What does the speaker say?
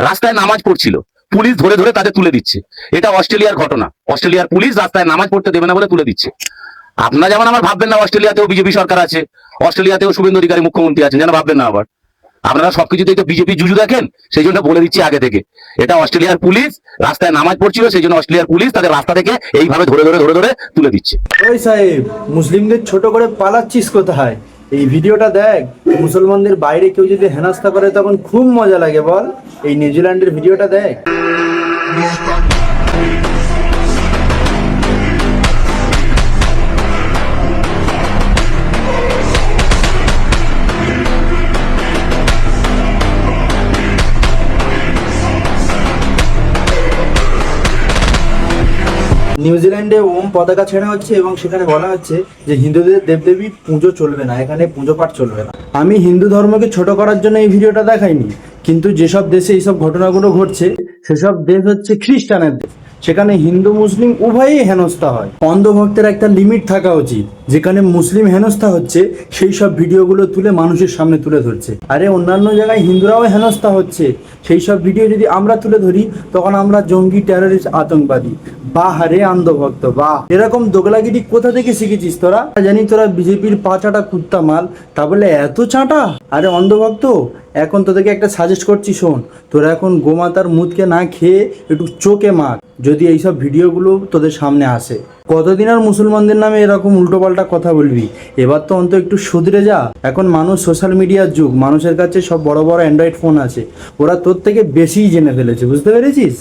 রাস্তায় নামাজ পড়ছিল, পুলিশ ধরে ধরে তাদের তুলে দিচ্ছে। এটা অস্ট্রেলিয়ার ঘটনা। অস্ট্রেলিয়ার পুলিশ রাস্তায় নামাজ পড়তে দেবে না বলে তুলে দিচ্ছে। আপনারা যেমন আমার ভাববেন না অস্ট্রেলিয়াতেও বিজেপি সরকার আছে, অস্ট্রেলিয়াতেও শুভেন্দু অধিকারী মুখ্যমন্ত্রী আছেন, যেন ভাববেন না আবার। আপনারা সবকিছুতেই তো বিজেপি জুজু দেখেন, সেই জন্য বলে দিচ্ছি আগে থেকে। এটা অস্ট্রেলিয়ার পুলিশ রাস্তায় নামাজ পড়ছিল, সেই জন্য অস্ট্রেলিয়ার পুলিশ তাদের রাস্তা থেকে এইভাবে ধরে ধরে ধরে ধরে তুলে দিচ্ছে। ওই সাহেব, মুসলিমদের ছোট করে পালাচ্ছিস কোথায়? এই ভিডিওটা দেখ। মুসলমানদের বাইরে কেউ যদি হেনস্থা করে তখন খুব মজা লাগে বল। এই নিউজিল্যান্ডের ভিডিওটা দেখ। নিউজিল্যান্ডে ওম পতাকা ছেড়া হচ্ছে এবং সেখানে বলা হচ্ছে যে হিন্দুদের দেবদেবী পুজো চলবে না, এখানে পুজো পাঠ চলবে না। আমি হিন্দু ধর্মকে ছোট করার জন্য এই ভিডিওটা দেখাইনি, কিন্তু যেসব দেশে এইসব ঘটনাগুলো ঘটছে সেসব দেশ হচ্ছে খ্রিস্টানের দেশ। সেখানে হিন্দু মুসলিম উভয়ই হেনস্থা হয়। অন্ধভক্তের একটা লিমিট থাকা উচিত। যেখানে মুসলিম হেনস্থা হচ্ছে সেই সব ভিডিওগুলো তুলে মানুষের সামনে তুলে ধরছে। আরে অন্যান্য জায়গায় হিন্দুরাও হেনস্থা হচ্ছে, সেই সব ভিডিও যদি আমরা তুলে ধরি তখন আমরা জঙ্গি, টেররিস্ট, আতঙ্কবাদী। বাহ রে অন্ধভক্ত বাহ! এরকম দোগলাগিরি কোথা থেকে শিখেছিস তোরা? জানি তোরা বিজেপির পাঁচাটা কুত্তা মাল, তা বলে এত চাঁটা? আরে অন্ধভক্ত, এখন তোদেরকে একটা সাজেস্ট করছি, শোন। তোরা এখন গোমাতার মুদকে না খেয়ে একটু চোখে মাখ, যদি এইসব ভিডিওগুলো তোদের সামনে আসে। কতদিন আর মুসলমানদের নামে এরকম উল্টোপাল্টা কথা বলবি? এবার তো অন্তত একটু শুধরে যা। এখন মানুষ সোশ্যাল মিডিয়ার যুগ, মানুষের কাছে সব বড় বড় অ্যান্ড্রয়েড ফোন আছে, ওরা তোর থেকে বেশিই জেনে ফেলেছে, বুঝতে পেরেছিস?